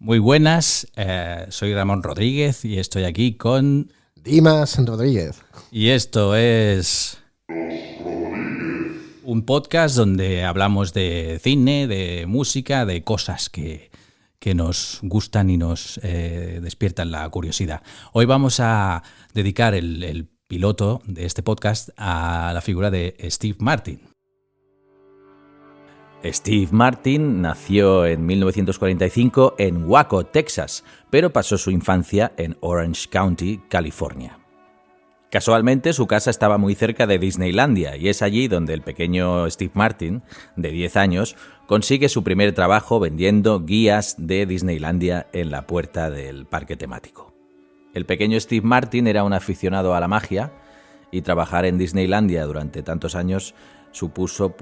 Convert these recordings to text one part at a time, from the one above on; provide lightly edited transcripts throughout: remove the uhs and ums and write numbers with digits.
Muy buenas, soy Ramón Rodríguez y estoy aquí con... Dimas Rodríguez. Y esto es... un podcast donde hablamos de cine, de música, de cosas que nos gustan y nos despiertan la curiosidad. Hoy vamos a dedicar el piloto de este podcast a la figura de Steve Martin. Steve Martin nació en 1945 en Waco, Texas, pero pasó su infancia en Orange County, California. Casualmente, su casa estaba muy cerca de Disneylandia y es allí donde el pequeño Steve Martin, de 10 años, consigue su primer trabajo vendiendo guías de Disneylandia en la puerta del parque temático. El pequeño Steve Martin era un aficionado a la magia y trabajar en Disneylandia durante tantos años supuso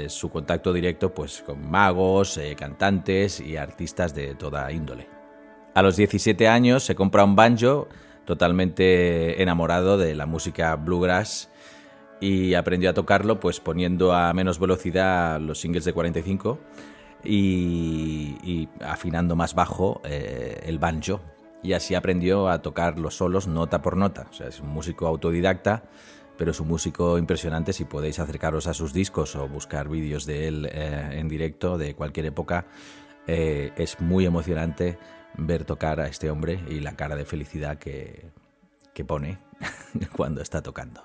su contacto directo con magos, cantantes y artistas de toda índole. A los 17 años se compra un banjo, totalmente enamorado de la música bluegrass, y aprendió a tocarlo poniendo a menos velocidad los singles de 45 y afinando más bajo el banjo. Y así aprendió a tocar los solos nota por nota. O sea, es un músico autodidacta, pero es un músico impresionante. Si podéis acercaros a sus discos o buscar vídeos de él en directo de cualquier época, es muy emocionante ver tocar a este hombre y la cara de felicidad que pone cuando está tocando.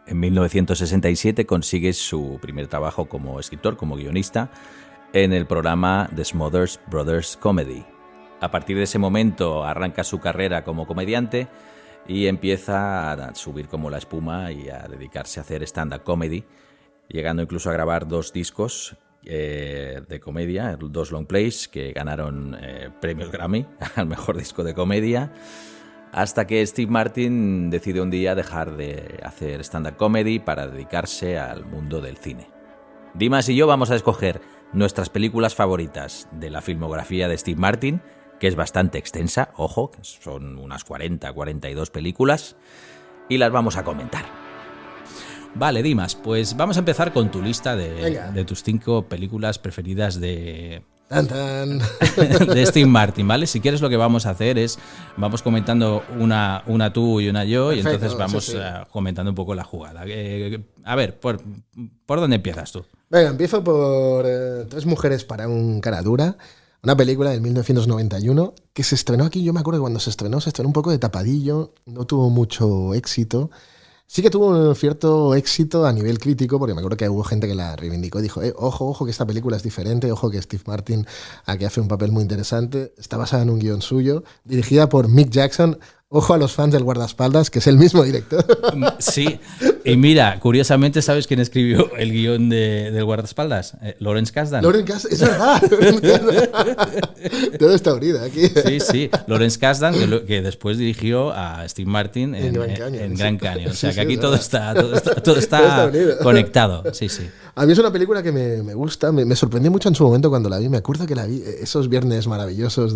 En 1967 consigue su primer trabajo como escritor, como guionista, en el programa The Smothers Brothers Comedy. A partir de ese momento arranca su carrera como comediante y empieza a subir como la espuma y a dedicarse a hacer stand-up comedy, llegando incluso a grabar 2 discos de comedia, 2 long plays que ganaron premios Grammy al mejor disco de comedia, hasta que Steve Martin decide un día dejar de hacer stand-up comedy para dedicarse al mundo del cine. Dimas y yo vamos a escoger nuestras películas favoritas de la filmografía de Steve Martin, que es bastante extensa, ojo, que son unas 42 películas, y las vamos a comentar. Vale, Dimas, pues vamos a empezar con tu lista de tus 5 películas preferidas de Steve Martin, ¿vale? Si quieres, lo que vamos a hacer es, vamos comentando una tú y una yo. Perfecto, y entonces vamos comentando un poco la jugada. A ver, ¿por dónde empiezas tú? Venga, empiezo por 3 mujeres para un cara dura. Una película del 1991 que se estrenó aquí. Yo me acuerdo que cuando se estrenó un poco de tapadillo, no tuvo mucho éxito. Sí que tuvo un cierto éxito a nivel crítico, porque me acuerdo que hubo gente que la reivindicó y dijo, ojo, que esta película es diferente, ojo que Steve Martin aquí hace un papel muy interesante. Está basada en un guión suyo, dirigida por Mick Jackson. Ojo a los fans del guardaespaldas, que es el mismo director. Sí, y mira, curiosamente, ¿sabes quién escribió el guión del guardaespaldas? Lawrence Kasdan. Lawrence Kasdan, es verdad. Todo está unido aquí. Sí. Lawrence Kasdan, que después dirigió a Steve Martin en Grand Canyon. O sea, que aquí todo está conectado. Sí. A mí es una película que me gusta, me sorprendió mucho en su momento cuando la vi. Me acuerdo que la vi esos viernes maravillosos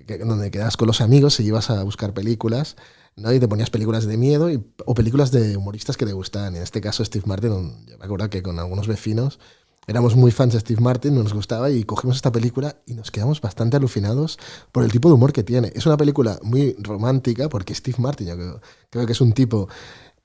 donde quedabas con los amigos y ibas a buscar películas, ¿no? Y te ponías películas de miedo o películas de humoristas que te gustaban. En este caso, Steve Martin, yo me acuerdo que con algunos vecinos éramos muy fans de Steve Martin, nos gustaba y cogimos esta película y nos quedamos bastante alucinados por el tipo de humor que tiene. Es una película muy romántica porque Steve Martin, yo creo que es un tipo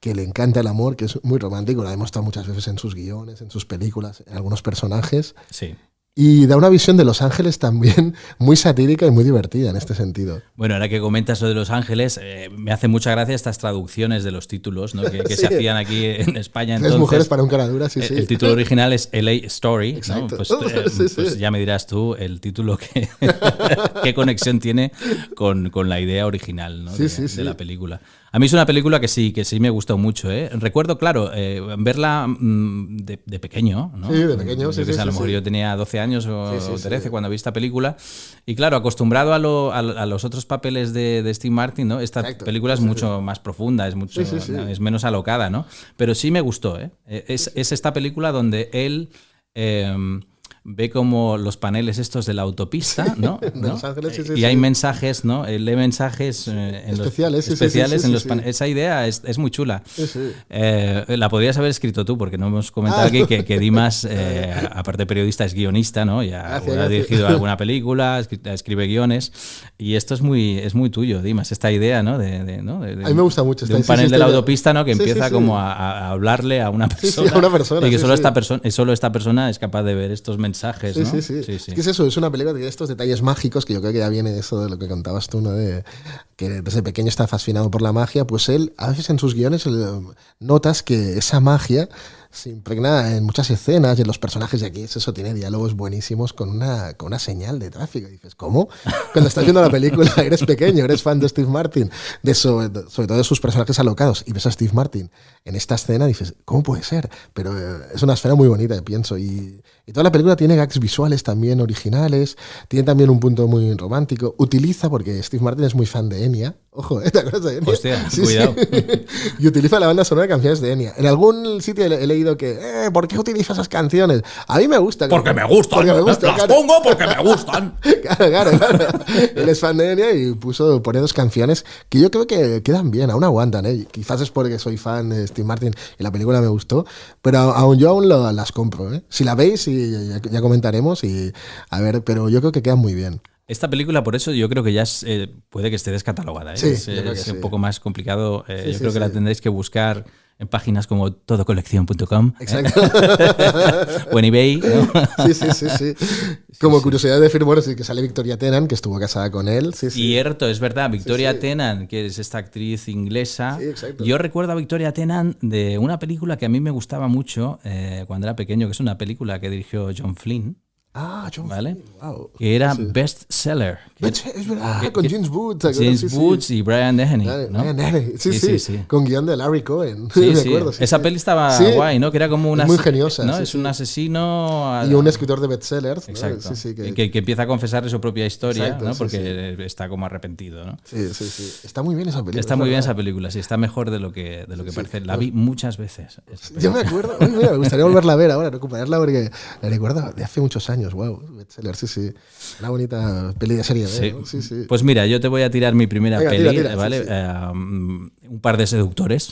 que le encanta el amor, que es muy romántico, lo ha demostrado muchas veces en sus guiones, en sus películas, en algunos personajes. Sí. Y da una visión de Los Ángeles también muy satírica y muy divertida en este sentido. Bueno, ahora que comentas lo de Los Ángeles, me hace mucha gracia estas traducciones de los títulos, ¿no? que se hacían aquí en España. 3 mujeres para un cara dura, sí. El título original es LA Story, exacto, ¿no? Pues ya me dirás tú el título qué conexión tiene con la idea original, ¿no? de la película. A mí es una película que sí me gustó mucho, ¿eh? Recuerdo, claro, verla de pequeño, ¿no? Sí, de pequeño, sí. A lo mejor yo tenía 12 años o 13 cuando vi esta película. Y claro, acostumbrado a los otros papeles de Steve Martin, ¿no? Esta película es mucho más profunda, es menos alocada, ¿no? Pero sí me gustó, ¿eh? Es esta película donde él ve como los paneles estos de la autopista, ¿no? De Los Ángeles, sí, sí, y hay mensajes, ¿no? Él lee mensajes especiales, en los paneles. Esa idea es muy chula. Sí, sí. La podrías haber escrito tú, porque no hemos comentado aquí que Dimas, aparte de periodista, es guionista, ¿no? Ya ha dirigido alguna película, escribe guiones, y esto es muy tuyo, Dimas, esta idea, ¿no? ¿no? A mí me gusta mucho. De un panel de la autopista, ¿no? Que empieza como a hablarle a una persona. Sí, a una persona. Y que solo esta persona es capaz de ver estos mensajes, ¿no? Sí. Es que es eso, es una película que tiene estos detalles mágicos, que yo creo que ya viene de eso de lo que contabas tú, ¿no? De que desde pequeño está fascinado por la magia. Pues él, a veces en sus guiones, notas que esa magia se impregna en muchas escenas y en los personajes de aquí. Eso tiene diálogos buenísimos con una señal de tráfico. Y dices, ¿cómo? Cuando estás viendo la película, eres pequeño, eres fan de Steve Martin, sobre todo de sus personajes alocados, y ves a Steve Martin en esta escena, dices, ¿cómo puede ser? Pero es una escena muy bonita, pienso. Y toda la película tiene gags visuales también originales, tiene también un punto muy romántico. Utiliza, porque Steve Martin es muy fan de Enya. Ojo, ¿te acuerdas de Enya? Hostia, cuidado. Y utiliza la banda sonora de canciones de Enya. En algún sitio he leído que, ¿por qué utiliza esas canciones? A mí me gusta. Porque me gustan. Las claro. Pongo porque me gustan. Claro. Él es fan de Enya y pone dos canciones que yo creo que quedan bien, aún aguantan, ¿eh? Quizás es porque soy fan de Steve Martin y la película me gustó, pero yo aún las compro, ¿eh? Si la veis, ya comentaremos, y a ver, pero yo creo que quedan muy bien. Esta película, por eso, yo creo que ya puede que esté descatalogada. ¿eh? Sí, es un poco más complicado. Yo creo que la tendréis que buscar en páginas como todocolección.com. Exacto. O en eBay, ¿no? Sí. Como curiosidad de decir, bueno, sí que sale Victoria Tennant, que estuvo casada con él. Sí. Cierto, es verdad. Victoria Tennant, que es esta actriz inglesa. Sí, exacto. Yo recuerdo a Victoria Tennant de una película que a mí me gustaba mucho cuando era pequeño, que es una película que dirigió John Flynn. John ¿vale? Flynn, wow. Que era Best Seller. Es verdad, con James Woods. James Woods y Brian Dennehy, ¿no? Brian Dennehy, sí. Con guión de Larry Cohen. Sí, me acuerdo. Esa peli estaba guay, ¿no? Que era como una... muy geniosa. ¿no? Es un asesino... Y un escritor de bestsellers. Exacto. ¿no? Sí, que empieza a confesar su propia historia, exacto, ¿no? Porque está como arrepentido, ¿no? Sí. Está muy bien esa película. Está muy bien esa película, sí. Está mejor de lo que parece. La vi muchas veces. Yo me acuerdo. Mira, me gustaría volverla a ver ahora, recuperarla, porque la recuerdo de hace muchos años. Wow, bestseller, sí. Una bonita peli de serie B, ¿no? Sí. Pues mira, yo te voy a tirar mi primera peli, tira, ¿vale? Un par de seductores,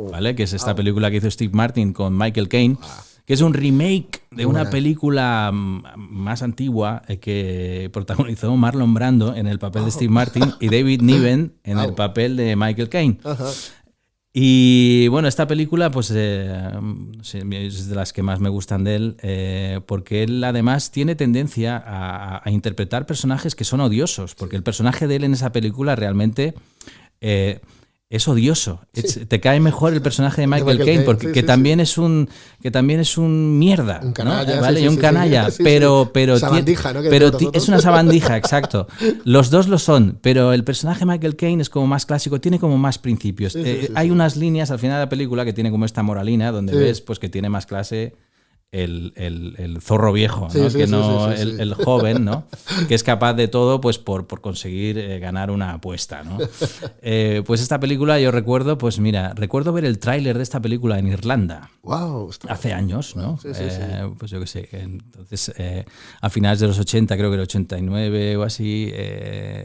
¿vale? Que es esta película que hizo Steve Martin con Michael Caine, que es un remake de una película más antigua que protagonizó Marlon Brando en el papel de Steve Martin y David Niven en el papel de Michael Caine. Ajá. Y bueno, esta película pues es de las que más me gustan de él, porque él además tiene tendencia a interpretar personajes que son odiosos, porque el personaje de él en esa película realmente es odioso. Te cae mejor el personaje de Michael Caine, porque que también es un mierda, un canalla, ¿no? ¿Vale? Y un canalla, pero sabandija, ¿no? Pero es una sabandija, exacto. Los dos lo son, pero el personaje de Michael Caine es como más clásico, tiene como más principios. Hay unas líneas al final de la película que tiene como esta moralina donde ves pues que tiene más clase el zorro viejo, ¿no? El joven, ¿no? Que es capaz de todo pues por conseguir ganar una apuesta, ¿no? Pues esta película yo recuerdo ver el tráiler de esta película en Irlanda. Wow, hace años, ¿no? Pues yo qué sé. Entonces, a finales de los 80, creo que el 89 o así,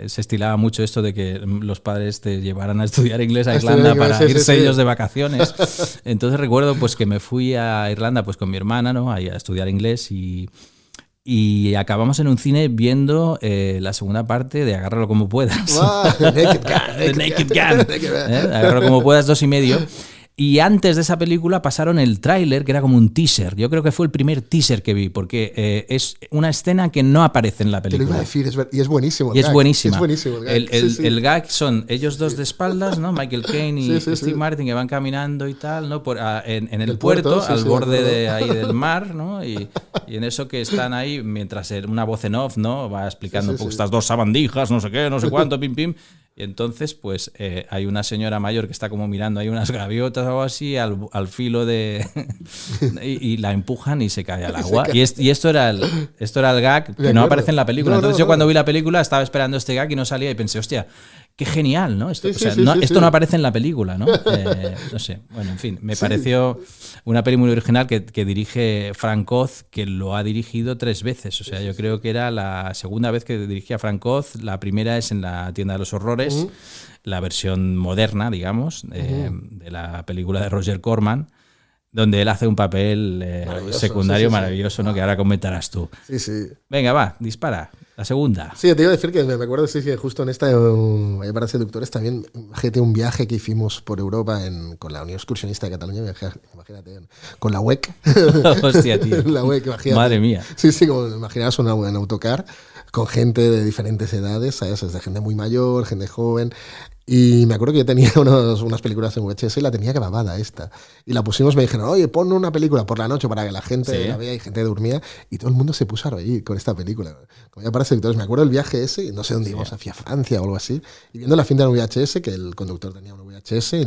se estilaba mucho esto de que los padres te llevaran a estudiar inglés a Irlanda para irse ellos de vacaciones. Entonces recuerdo pues que me fui a Irlanda pues con mi hermana, ¿no? Ahí a estudiar inglés y acabamos en un cine viendo la segunda parte de Agárralo como puedas. Wow, Naked Gun. Agárralo como puedas 2,5. Y antes de esa película pasaron el tráiler, que era como un teaser. Yo creo que fue el primer teaser que vi, porque es una escena que no aparece en la película. Te lo iba a decir, y es buenísimo. Y es buenísima. Es buenísimo el gag. El gag son ellos dos de espaldas, ¿no? Michael Caine y Steve Martin, que van caminando y tal, ¿no? En el puerto, al borde ahí del mar, ¿no? Y en eso que están ahí, mientras una voz en off, ¿no? Va explicando estas dos sabandijas, no sé qué, no sé cuánto, pim, pim. Y entonces, pues, hay una señora mayor que está como mirando ahí unas gaviotas o algo así al filo de... y la empujan y se cae al agua. Y esto era el gag que no aparece en la película. Entonces yo cuando vi la película estaba esperando este gag y no salía y pensé, hostia, qué genial, ¿no? Esto, Sí, o sea, sí, sí, esto sí. no aparece en la película, ¿no? No sé, bueno, en fin, me pareció una peli muy original que dirige Frank Oz, que lo ha dirigido 3 veces. O sea, yo creo que era la segunda vez que dirigía Frank Oz. La primera es en La tienda de los horrores, la versión moderna, digamos, de la película de Roger Corman, donde él hace un papel secundario maravilloso, ¿no? Que ahora comentarás tú. Sí, sí. Venga, va, dispara. La segunda. Sí, te iba a decir que me acuerdo, sí, que justo en esta, para seductores, también imagínate un viaje que hicimos por Europa con la Unión Excursionista de Cataluña, imagínate, con la UEC. Hostia, tío. La UEC, imagínate. Madre mía. Sí, sí, como imaginabas en autocar con gente de diferentes edades, ¿sabes? Desde gente muy mayor, gente joven. Y me acuerdo que yo tenía unas películas en VHS y la tenía grabada esta. Y la pusimos, me dijeron, oye, pon una película por la noche para que la gente la vea y gente dormía. Y todo el mundo se puso a reír con esta película. Como ya para seductores, me acuerdo el viaje ese, no sé dónde íbamos, hacia Francia o algo así. Y viendo la cinta en VHS, que el conductor tenía un VHS y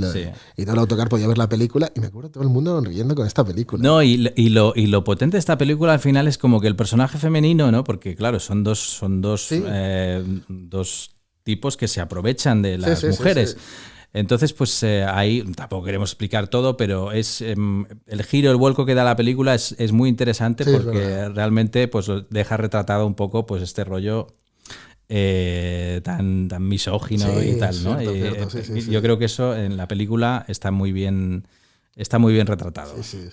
todo el autocar podía ver la película. Y me acuerdo todo el mundo riendo con esta película. No, y lo potente de esta película al final es como que el personaje femenino, ¿no? Porque claro, son dos tipos que se aprovechan de las mujeres. Sí. Entonces, pues ahí tampoco queremos explicar todo, pero es el giro, el vuelco que da la película es muy interesante porque realmente pues deja retratado un poco pues este rollo tan misógino y tal, ¿no? Cierto, yo creo que eso en la película está muy bien retratado. Sí, sí.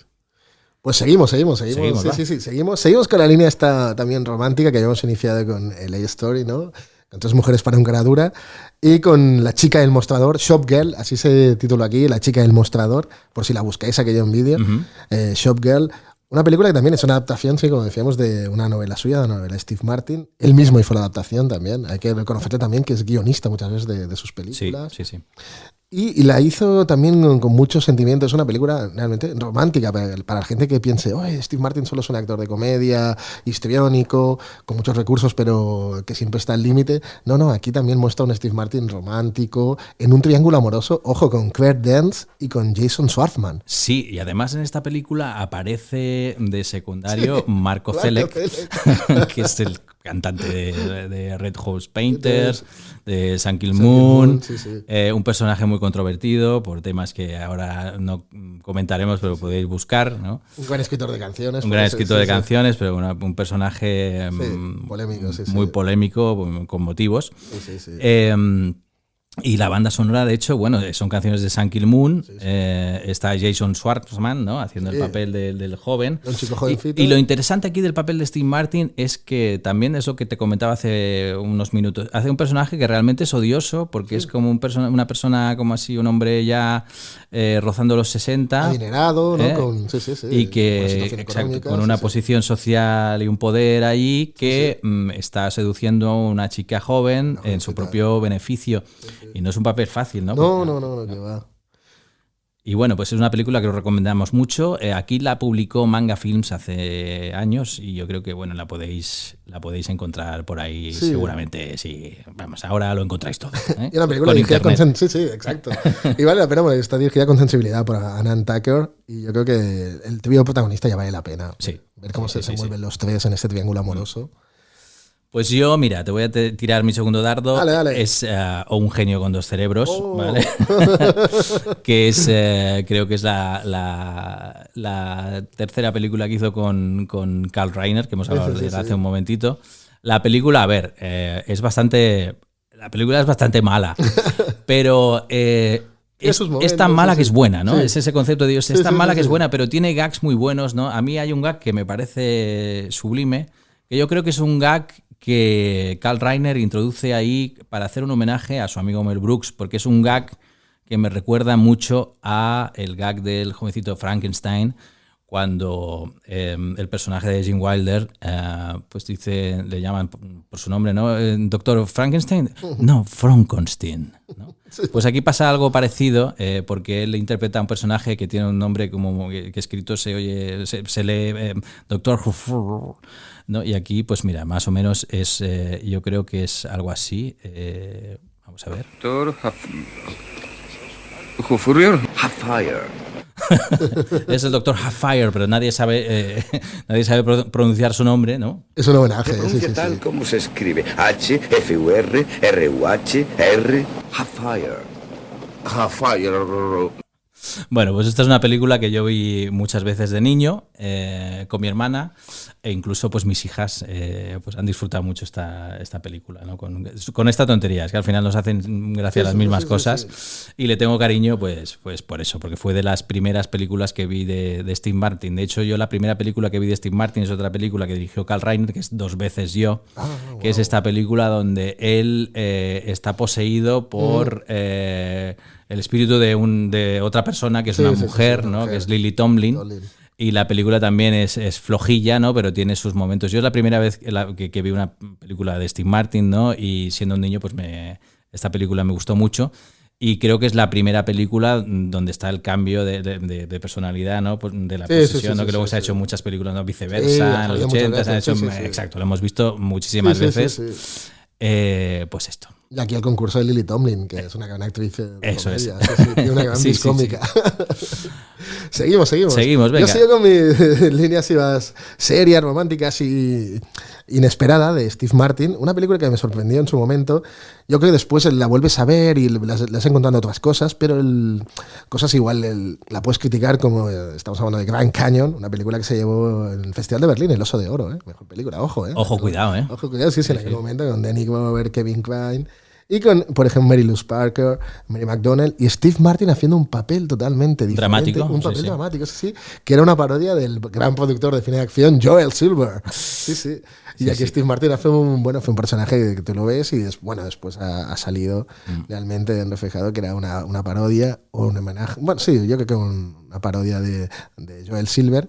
Pues seguimos. Seguimos con la línea esta también romántica que habíamos iniciado con LA Story, ¿no? Con 3 mujeres para un cara dura, y con La chica del mostrador, Shop Girl, así se titula aquí, La chica del mostrador, por si la buscáis aquello en vídeo. Shop Girl, una película que también es una adaptación, sí, como decíamos, de una novela suya, de una novela de Steve Martin. Él mismo hizo la adaptación también. Hay que reconocerle también que es guionista muchas veces de sus películas. Sí. Y la hizo también con mucho sentimiento. Es una película realmente romántica para la gente que piense, oye, Steve Martin solo es un actor de comedia, histriónico, con muchos recursos, pero que siempre está al límite. No, aquí también muestra un Steve Martin romántico, en un triángulo amoroso, ojo, con Claire Danes y con Jason Schwartzman. Sí, y además en esta película aparece de secundario Marco Zelek, que es el cantante de Red House Painters, de Sun Kil Moon, un personaje muy controvertido por temas que ahora no comentaremos, pero podéis buscar, ¿no? Un gran escritor de canciones. Un gran escritor de canciones, pero un personaje polémico, muy polémico, con motivos. Sí. Y la banda sonora, de hecho, bueno, son canciones de Sun Kil Moon. Está Jason Schwartzman, ¿no? Haciendo el papel del joven. Un chico jovencito. Y lo interesante aquí del papel de Steve Martin es que también es lo que te comentaba hace unos minutos. Hace un personaje que realmente es odioso porque es como una persona como así, un hombre ya rozando los 60. Adinerado, ¿no? Y que con una posición social y un poder ahí que está seduciendo a una chica joven en su propio beneficio. Y no es un papel fácil, ¿no? No, que va. Y bueno, pues es una película que os recomendamos mucho. Aquí la publicó Manga Films hace años y yo creo que bueno la podéis encontrar por ahí seguramente. Sí, vamos, ahora lo encontráis todo. Y una película dirigida con exacto. Y vale la pena porque está dirigida con sensibilidad por Anand Tucker y yo creo que el trío protagonista ya vale la pena. Sí. Ver cómo se desenvuelven los tres en este triángulo amoroso. Pues yo, mira, te voy a tirar mi segundo dardo. Dale. Es un genio con 2 cerebros, ¿vale? Que es, creo que es la tercera película que hizo con Carl Reiner, que hemos hablado de él hace un momentito. La película, a ver, es bastante mala, pero es tan mala que es buena, ¿no? Es ese concepto de Dios, es tan mala que es buena, pero tiene gags muy buenos, ¿no? A mí hay un gag que me parece sublime, que yo creo que es un gag que Carl Reiner introduce ahí para hacer un homenaje a su amigo Mel Brooks, porque es un gag que me recuerda mucho a el gag del jovencito Frankenstein, cuando el personaje de Gene Wilder pues dice, le llaman por su nombre, ¿no? ¿Doctor Frankenstein? No, Frankenstein, ¿no? Pues aquí pasa algo parecido, porque él interpreta a un personaje que tiene un nombre como que escrito se lee Doctor ¿no? Y aquí, pues mira, más o menos es, yo creo que es algo así. Vamos a ver. Doctor Hafire. Es el doctor Halffire, pero nadie sabe pronunciar su nombre, ¿no? Es un homenaje. Se pronuncia tal como se escribe. H-F-U-R, R-U-H, R, Halffire. Halffire. Bueno, pues esta es una película que yo vi muchas veces de niño con mi hermana, e incluso pues mis hijas pues han disfrutado mucho esta película, ¿no? Con esta tontería, es que al final nos hacen gracia las mismas cosas. Y le tengo cariño pues por eso, porque fue de las primeras películas que vi de Steve Martin. De hecho, yo la primera película que vi de Steve Martin es otra película que dirigió Carl Reiner, que es Dos veces yo, que es esta película donde él está poseído por... el espíritu de otra persona, que es una mujer, ¿no? Que es Lily Tomlin. Y la película también es flojilla, ¿no? Pero tiene sus momentos. Yo es la primera vez que vi una película de Steve Martin, ¿no? Y siendo un niño, pues esta película me gustó mucho. Y creo que es la primera película donde está el cambio de personalidad, ¿no? De la posesión, ¿no? Que luego se ha hecho muchas películas, ¿no? Viceversa, en los 80 se han hecho... Exacto, lo hemos visto muchísimas veces. Pues esto. Y aquí el concurso de Lily Tomlin, que es una gran actriz de eso comedia. es. Y una gran vis cómica. Seguimos. Seguimos, venga. Yo sigo con mis líneas más serias, románticas y inesperada de Steve Martin. Una película que me sorprendió en su momento. Yo creo que después la vuelves a ver y las encontrando otras cosas, pero cosas igual la puedes criticar, como estamos hablando de Grand Canyon, una película que se llevó en el Festival de Berlín, El Oso de Oro, mejor película, ojo. Ojo, cuidado, Ojo, cuidado, sí, en aquel momento, con Danny Glover, Kevin Kline, y con, por ejemplo, Mary Louise Parker, Mary McDonnell y Steve Martin haciendo un papel totalmente diferente. Dramático. Un papel dramático, sí, que era una parodia del gran productor de cine de acción, Joel Silver. Sí. Y aquí Steve Martin fue un personaje que tú lo ves y después ha salido realmente reflejado que era una parodia o un homenaje. Bueno, sí, yo creo que una parodia de Joel Silver,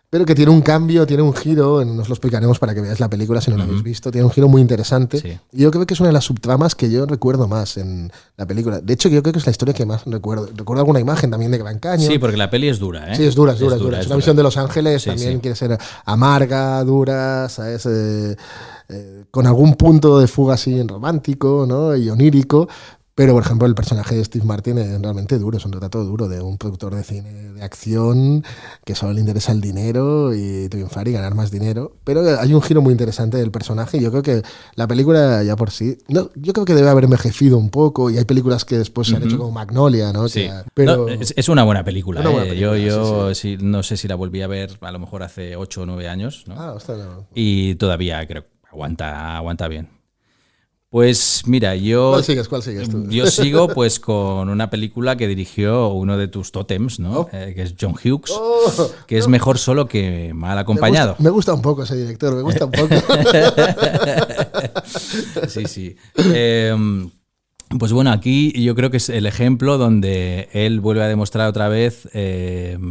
pero que tiene un cambio, tiene un giro, nos lo explicaremos para que veáis la película si no la habéis visto, tiene un giro muy interesante. Sí. Y yo creo que es una de las subtramas que yo recuerdo más en la película. De hecho, yo creo que es la historia que más recuerdo. Recuerdo alguna imagen también de Grand Canyon. Sí, porque la peli es dura, ¿eh? Sí, es dura. Es una visión de Los Ángeles, también quiere ser amarga, dura, ¿sabes? Con algún punto de fuga así romántico, ¿no? Y onírico. Pero, por ejemplo, el personaje de Steve Martin es realmente duro, es un retrato duro de un productor de cine de acción que solo le interesa el dinero y triunfar y ganar más dinero. Pero hay un giro muy interesante del personaje y yo creo que la película ya por sí... No, yo creo que debe haber envejecido un poco y hay películas que después se han hecho como Magnolia, ¿no? Sí. Pero es una buena película. Una buena película, yo sí, no sé si la volví a ver a lo mejor hace 8 o 9 años, ¿no? Ostras, no. Y todavía creo que aguanta bien. Pues mira, ¿Cuál sigues tú? Yo sigo pues con una película que dirigió uno de tus tótems, ¿no? Que es John Hughes, que es mejor solo que mal acompañado. Me gusta un poco ese director, me gusta un poco. Sí. Pues bueno, aquí yo creo que es el ejemplo donde él vuelve a demostrar otra vez que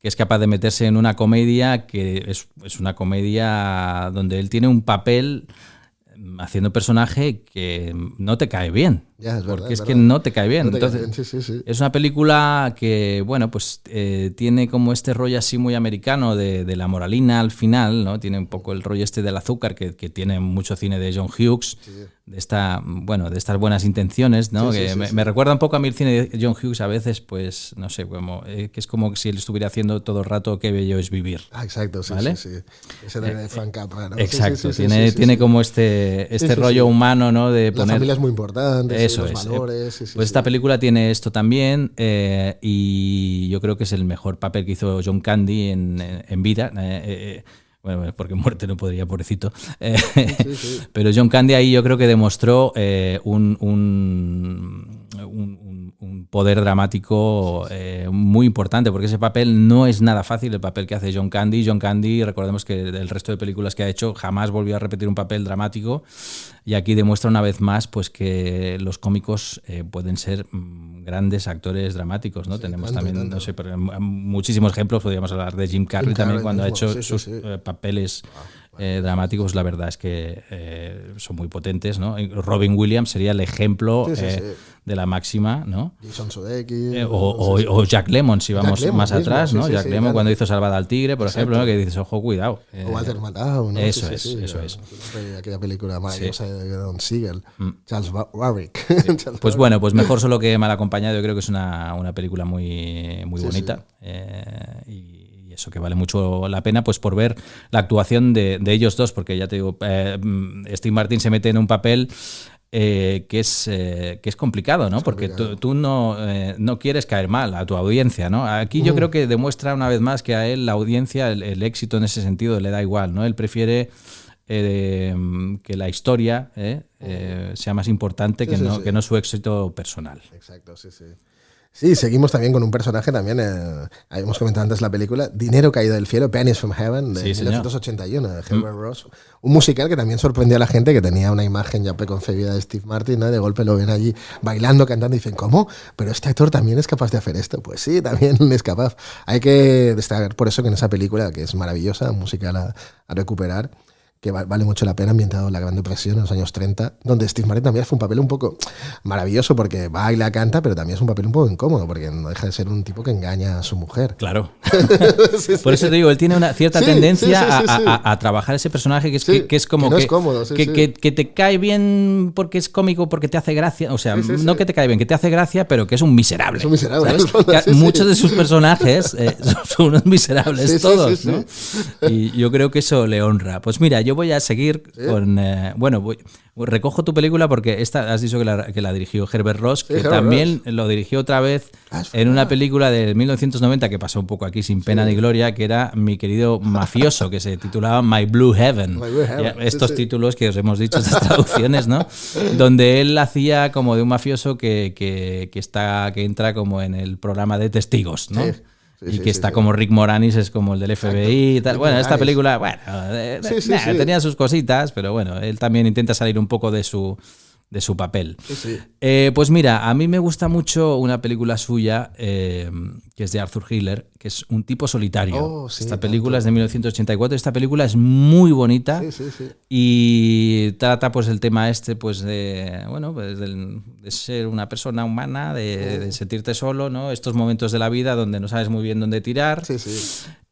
es capaz de meterse en una comedia que es una comedia donde él tiene un papel haciendo personaje que no te cae bien. Ya, es verdad, porque es que no te cae bien. No te Entonces, cae bien. Sí. Es una película que, bueno, pues tiene como este rollo así muy americano de la moralina al final, ¿no? Tiene un poco el rollo este del azúcar que tiene mucho cine de John Hughes, de estas buenas intenciones, ¿no? Me recuerda un poco a mí el cine de John Hughes a veces, pues, no sé, que es como si él estuviera haciendo todo el rato Qué bello es vivir. Exacto, ¿vale? sí. Ese de Frank Capra, ¿no? Exacto, tiene como este rollo humano, ¿no? De poner... La familia es muy importante. Eso los valores. Pues esta película tiene esto también y yo creo que es el mejor papel que hizo John Candy en vida. Bueno, porque muerte no podría, pobrecito. Pero John Candy ahí yo creo que demostró un poder dramático muy importante, porque ese papel no es nada fácil, el papel que hace John Candy. John Candy, recordemos que del resto de películas que ha hecho jamás volvió a repetir un papel dramático, y aquí demuestra una vez más pues que los cómicos pueden ser grandes actores dramáticos, ¿no? Tenemos también, no sé, pero muchísimos ejemplos. Podríamos hablar de Jim Carrey también, cuando ha hecho sus papeles dramáticos, la verdad es que son muy potentes, ¿no? Robin Williams sería el ejemplo de la máxima, ¿no? Jason Sudeikis. O Jack Lemmon, si vamos Jack Lemmon más mismo, atrás, ¿no? Jack Lemmon claro. cuando hizo Salvada al Tigre, por ejemplo, ¿no? Que dices, ojo, cuidado. O Walter Matthau, ¿no? Eso es. Aquella película maravillosa de Don Siegel. Charles Warwick. Pues bueno, pues mejor solo que mal acompañado. Yo creo que es una película muy bonita. Y eso, que vale mucho la pena pues por ver la actuación de ellos dos, porque ya te digo, Steve Martin se mete en un papel que es complicado, ¿no? Porque tú no quieres caer mal a tu audiencia, ¿no? Aquí yo creo que demuestra una vez más que a él la audiencia, el éxito en ese sentido le da igual, ¿no? Él prefiere que la historia sea más importante que no su éxito personal. Exacto, sí. Sí, seguimos también con un personaje también, habíamos comentado antes la película, Dinero caído del cielo, Pennies from Heaven, de 1981, de Herbert Ross. Un musical que también sorprendió a la gente, que tenía una imagen ya preconcebida de Steve Martin, ¿no? De golpe lo ven allí bailando, cantando y dicen, ¿cómo? ¿Pero este actor también es capaz de hacer esto? Pues sí, también es capaz. Hay que destacar por eso que en esa película, que es maravillosa, un musical a recuperar, que vale mucho la pena, ambientado en la Gran Depresión en los años 30, donde Steve Martin también hace un papel un poco maravilloso porque baila, canta, pero también es un papel un poco incómodo porque no deja de ser un tipo que engaña a su mujer. Claro. Por eso te digo, él tiene una cierta tendencia a trabajar ese personaje que es como que no es cómodo, que te cae bien porque es cómico, porque te hace gracia, o sea, no que te cae bien, que te hace gracia, pero que es un miserable. Es un miserable. Muchos de sus personajes son unos miserables todos, ¿no? Y yo creo que eso le honra. Pues mira, yo voy a seguir con... recojo tu película porque esta has dicho que la dirigió Herbert Ross, que también lo dirigió otra vez en una película de 1990 que pasó un poco aquí sin pena ni gloria, que era Mi querido mafioso, que se titulaba My Blue Heaven. Estos títulos que os hemos dicho, estas traducciones, ¿no? Donde él hacía como de un mafioso que entra como en el programa de testigos, ¿no? Y que está como Rick Moranis, es como el del FBI y tal. Bueno, esta película, tenía sus cositas, pero bueno, él también intenta salir un poco de su papel. Pues mira, a mí me gusta mucho una película suya que es de Arthur Hiller, que es Un tipo solitario. Esta película es de 1984. Esta película es muy bonita y trata pues el tema pues de ser una persona humana, de sentirte solo, ¿no? Estos momentos de la vida donde no sabes muy bien dónde tirar.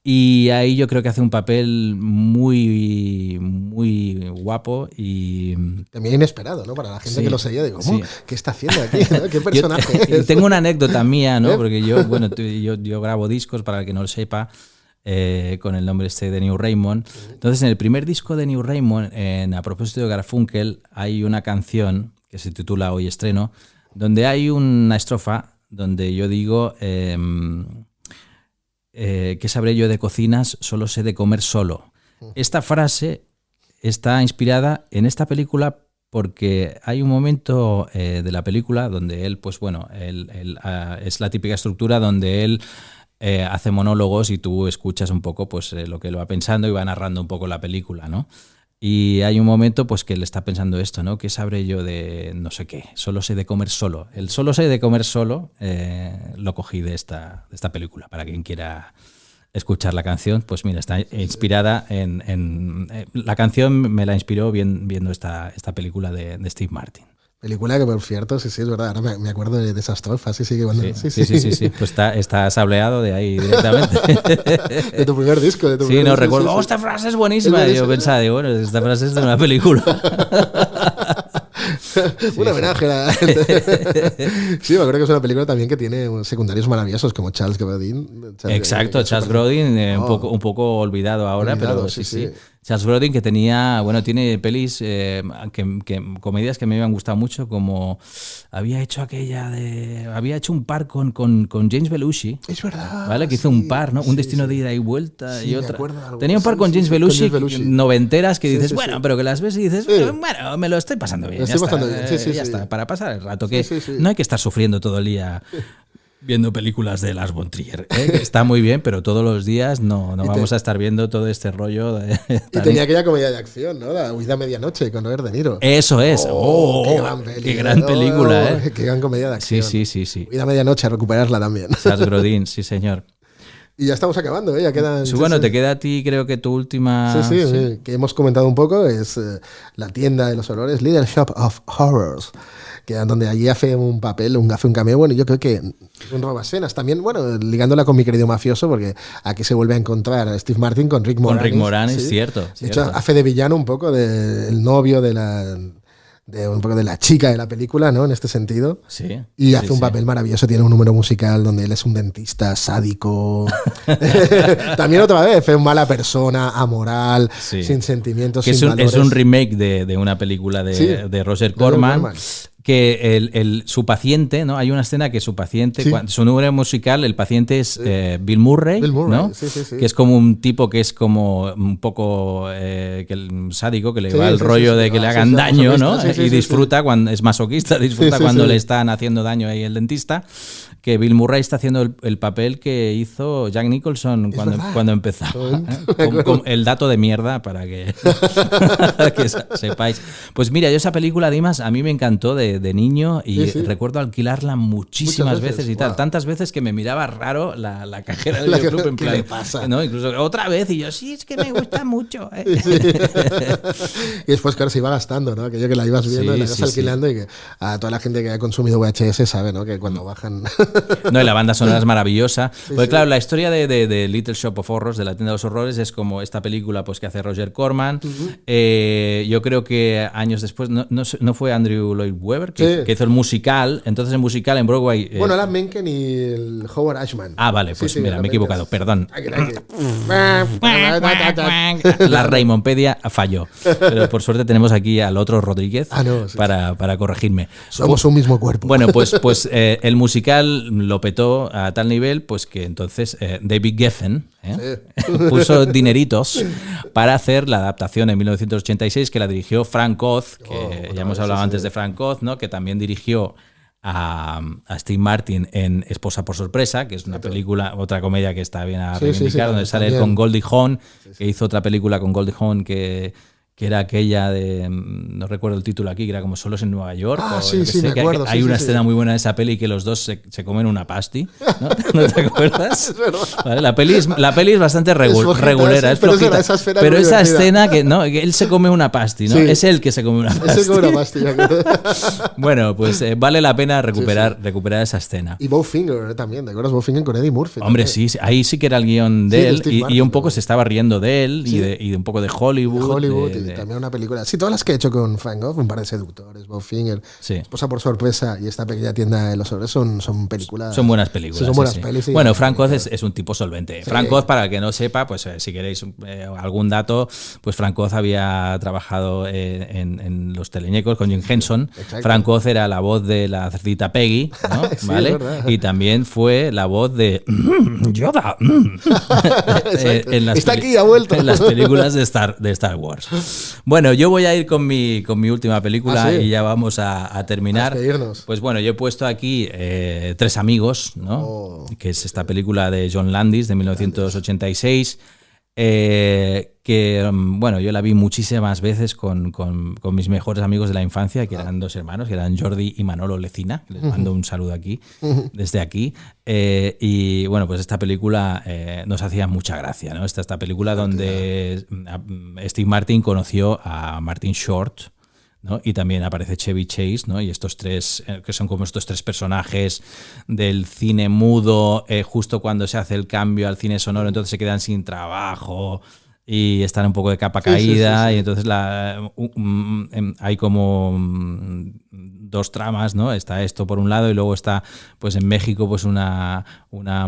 Y ahí yo creo que hace un papel muy guapo y... También inesperado, ¿no? Para la gente que lo seguía, digo, ¿qué está haciendo aquí? ¿No? ¿Qué personaje es? Tengo una anécdota mía, ¿no? Porque yo grabo discos, para el que no lo sepa, con el nombre de New Raymond. Entonces, en el primer disco de New Raymond, a propósito de Garfunkel, hay una canción que se titula Hoy Estreno, donde hay una estrofa donde yo digo... ¿qué sabré yo de cocinas? Solo sé de comer solo. Esta frase está inspirada en esta película porque hay un momento de la película donde él, pues bueno, es la típica estructura donde él hace monólogos y tú escuchas un poco pues lo que él va pensando y va narrando un poco la película, ¿no? Y hay un momento pues que él está pensando esto, ¿no? ¿Qué sabré yo de no sé qué? Solo sé de comer solo. El solo sé de comer solo lo cogí de esta película. Para quien quiera escuchar la canción, pues mira, está inspirada en la canción me la inspiró viendo esta película de Steve Martin. Película que, por cierto, sí, es verdad, ahora me acuerdo de esa estrofa, sí, bueno, sí, pues está sableado de ahí directamente. De tu primer disco, de tu primer no disco, recuerdo, esta frase es buenísima. Y yo pensaba, bueno, esta frase es de una película. Un homenaje a la... Sí, me acuerdo que es una película también que tiene secundarios maravillosos como Charles Grodin. Exacto, Charles Grodin, un poco olvidado ahora, pero sí. Charles Grodin, que tiene pelis, comedias que me habían gustado mucho, como había hecho un par con James Belushi. Es verdad. ¿Vale? Que hizo un par, ¿no? Un destino de ida y vuelta y otra. Tenía un par con James Belushi, noventeras, que dices, pero que las ves y dices, bueno, me lo estoy pasando bien. Ya está, para pasar el rato, que no hay que estar sufriendo todo el día viendo películas de Lars von Trier, que está muy bien, pero todos los días no vamos a estar viendo todo este rollo. Y tenía aquella comedia de acción, ¿no? La Huida a medianoche con Robert De Niro. Eso es. Qué gran película, Qué gran comedia de acción. Sí. Huida a medianoche, a recuperarla también. Charles Grodin, sí señor. Y ya estamos acabando, ¿eh? Ya quedan... Sí, bueno, te queda a ti, creo que tu última... Sí, que hemos comentado un poco, es la tienda de los horrores, Little Shop of Horrors, que donde allí hace un papel, hace un cameo, bueno, yo creo que un robascenas. También, bueno, ligándola con Mi querido mafioso, porque aquí se vuelve a encontrar a Steve Martin con Rick Moranis. Con Rick Moranis, ¿sí? cierto. De hecho, hace de villano un poco del novio de un poco de la chica de la película, ¿no? En este sentido. Sí. Y hace un papel maravilloso. Tiene un número musical donde él es un dentista sádico. También otra vez, es mala persona, amoral, sin sentimientos, que sin valores. Es un remake de una película de Roger Corman. Que su paciente, ¿no? Hay una escena que su paciente, su número musical, el paciente es Bill Murray, ¿no? Sí. Que es como un tipo que es como un poco sádico, que le va el rollo de que le hagan daño, ¿no? Y disfruta cuando es masoquista, disfruta cuando le están haciendo daño ahí el dentista. Que Bill Murray está haciendo el papel que hizo Jack Nicholson cuando empezaba. Con el dato de mierda para que sepáis. Pues mira, yo esa película, Dimas, a mí me encantó de niño y recuerdo alquilarla muchísimas veces y tal. Tantas veces que me miraba raro la cajera del videoclub en plan, ¿qué le pasa? ¿no? Incluso otra vez y yo, sí, es que me gusta mucho. Y después, claro, se iba gastando, ¿no? Aquello que la ibas viendo, la ibas alquilando y que a toda la gente que ha consumido VHS sabe, ¿no? Que cuando bajan... No, y la banda sonora es maravillosa. Porque claro, la historia de Little Shop of Horrors, de la tienda de los horrores, es como esta película pues que hace Roger Corman. Yo creo que años después, no fue Andrew Lloyd Webber que hizo el musical. Entonces el musical en Broadway... Bueno, Alan Menken y el Howard Ashman. Ah, vale, pues mira, me he equivocado, perdón. Aquí. La Raymondpedia falló. Pero por suerte tenemos aquí al otro Rodríguez para corregirme. Somos un mismo cuerpo. Bueno, pues el musical lo petó a tal nivel pues que entonces David Geffen puso dineritos para hacer la adaptación en 1986 que la dirigió Frank Oz, que ya hemos hablado antes de Frank Oz, ¿no? Que también dirigió a Steve Martin en Esposa por sorpresa, que es una película, otra comedia que está bien a reivindicar, donde sale él con Goldie Hawn, que hizo otra película con Goldie Hawn que era aquella de, no recuerdo el título aquí, que era como Solos en Nueva York. Me acuerdo. Hay una escena muy buena de esa peli que los dos se comen una pasty, ¿no? ¿No te acuerdas? Es verdad. Vale, la peli es bastante regulera, es flojita, pero esa escena que él se come una pasty, ¿no? Es él que se come una pasty. Bueno, pues vale la pena recuperar esa escena. Y Bowfinger también, ¿te acuerdas? Bowfinger con Eddie Murphy. Hombre, sí, ahí sí que era el guión de él y un poco se estaba riendo de él y de un poco de Hollywood. También una película. Sí, todas las que he hecho con Frank Oz, Un par de seductores, Bowfinger, Esposa por sorpresa y esta pequeña tienda de los horrores son películas. Son buenas películas. Son buenas pelis. Bueno, Frank Oz es un tipo solvente. Frank Oz, para el que no sepa, pues si queréis algún dato, pues Frank Oz había trabajado en Los Teleñecos con Jim Henson. Exacto. Frank Oz era la voz de la cerdita Peggy, ¿no? ¿Vale? Y también fue la voz de Yoda. Está aquí, ha vuelto. En las películas de Star Wars. Bueno, yo voy a ir con mi última película y ya vamos a terminar. Pues bueno, yo he puesto aquí Tres amigos, ¿no? Que es esta película de John Landis de 1986. Que bueno, yo la vi muchísimas veces con mis mejores amigos de la infancia, que eran dos hermanos, que eran Jordi y Manolo Lecina, les mando un saludo aquí, desde aquí, y bueno, pues esta película nos hacía mucha gracia, ¿no? Esta película donde Steve Martin conoció a Martin Short, ¿no? Y también aparece Chevy Chase, ¿no? Y estos tres, que son como estos tres personajes del cine mudo, justo cuando se hace el cambio al cine sonoro, entonces se quedan sin trabajo y están un poco de capa caída, y entonces hay como dos tramas, ¿no? Está esto por un lado y luego está pues en México pues una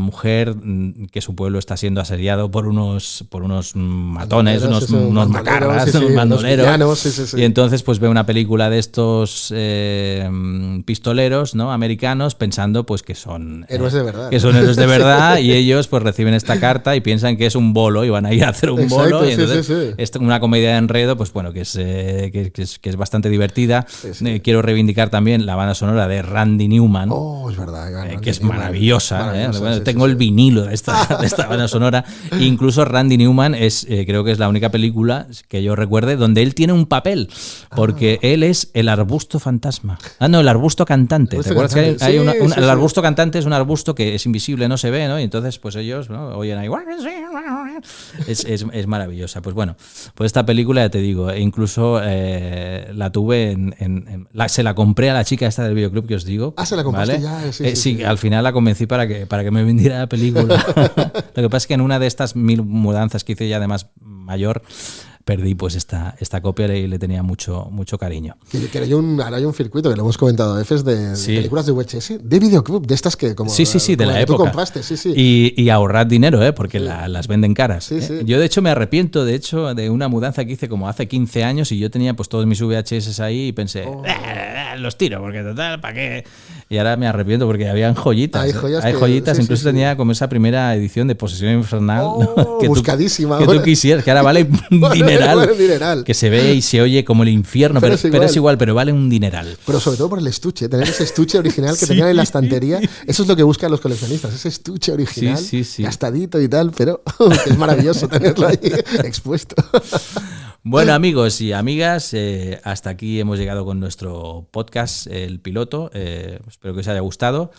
mujer que su pueblo está siendo asediado por unos matones, unos macarras, unos bandoleros, y entonces pues ve una película de estos pistoleros, ¿no? Americanos, pensando pues que son héroes de verdad, que son héroes de verdad, y ellos pues reciben esta carta y piensan que es un bolo y van a ir a hacer un bolo, y entonces es una comedia de enredo, pues bueno, que es bastante divertida. Quiero reivindicar también la banda sonora de Randy Newman. Oh, es verdad. Que es maravillosa. Bueno, sí, tengo el vinilo de esta banda sonora. Incluso Randy Newman creo que es la única película que yo recuerde donde él tiene un papel, porque él es el arbusto fantasma. No, el arbusto cantante. ¿Te acuerdas que hay el arbusto cantante es un arbusto que es invisible, no se ve, ¿no? Y entonces pues ellos, ¿no?, oyen ahí. Es maravillosa. Pues bueno, pues esta película, ya te digo, incluso la tuve se la compré a la chica esta del videoclub que os digo. Se la compraste, ¿vale? ya. Sí, al final la convencí para que me vendiera la película. Lo que pasa es que en una de estas 1000 mudanzas que hice ya de más mayor, perdí pues esta copia y le tenía mucho cariño. Ahora hay un circuito que lo hemos comentado a veces de películas de VHS, de videoclub, de estas que como de la época. Tú compraste, Y ahorrad dinero, porque las venden caras. Sí. Yo de hecho me arrepiento de una mudanza que hice como hace 15 años y yo tenía pues todos mis VHS ahí y pensé, los tiro porque total, ¿para qué? Y ahora me arrepiento porque habían joyitas. Hay joyitas, incluso tenía como esa primera edición de Posesión Infernal. Buscadísima. Que tú quisieras, que ahora vale un dineral. Que se ve y se oye como el infierno, pero es igual, pero vale un dineral. Pero sobre todo por el estuche, tener ese estuche original que tenían en la estantería. Eso es lo que buscan los coleccionistas, ese estuche original, gastadito y tal, pero es maravilloso tenerlo ahí expuesto. Bueno, amigos y amigas, hasta aquí hemos llegado con nuestro podcast, el piloto. Espero que os haya gustado.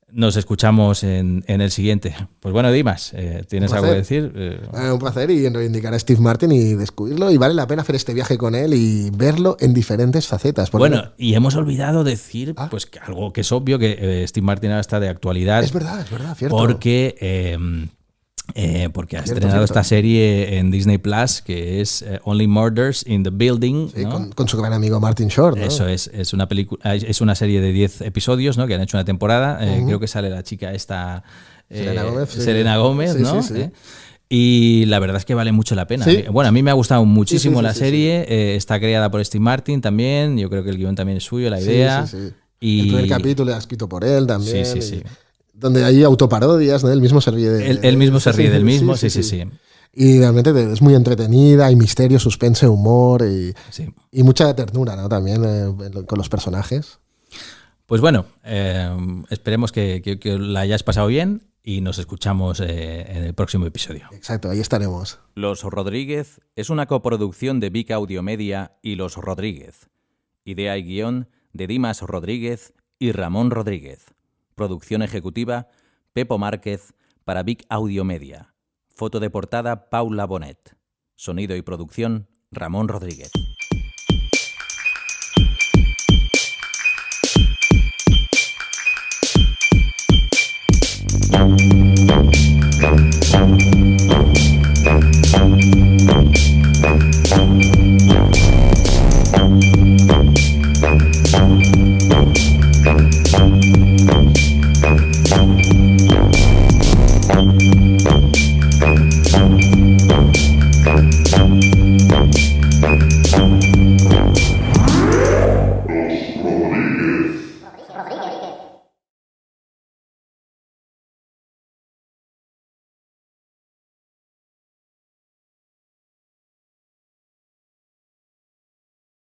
Nos escuchamos en el siguiente. Pues bueno, Dimas, ¿tienes algo que decir? Un placer y reivindicar a Steve Martin y descubrirlo. Y vale la pena hacer este viaje con él y verlo en diferentes facetas. Bueno, y hemos olvidado decir pues que algo que es obvio, que Steve Martin ahora está de actualidad. Es verdad, cierto. Porque ha estrenado esta serie en Disney Plus que es Only Murders in the Building, sí, ¿no? con su gran amigo Martin Short, ¿no? Eso es una película, es una serie de 10 episodios, ¿no?, que han hecho una temporada. Creo que sale la chica esta Selena Gómez, ¿no? Sí. Y la verdad es que vale mucho la pena. Sí. Bueno, a mí me ha gustado muchísimo la serie. Está creada por Steve Martin también. Yo creo que el guión también es suyo, la idea. Sí. Y el primer capítulo ha escrito por él también. Sí. Donde hay autoparodias, ¿no? Él mismo se ríe Él mismo se ríe del mismo, sí. Y realmente es muy entretenida, hay misterio, suspense, humor y mucha ternura, ¿no? También con los personajes. Pues bueno, esperemos que la hayáis pasado bien y nos escuchamos en el próximo episodio. Exacto, ahí estaremos. Los Rodríguez es una coproducción de Vic Audio Media y Los Rodríguez. Idea y guión de Dimas Rodríguez y Ramón Rodríguez. Producción ejecutiva, Pepo Márquez, para Vic Audio Media. Foto de portada, Paula Bonet. Sonido y producción, Ramón Rodríguez.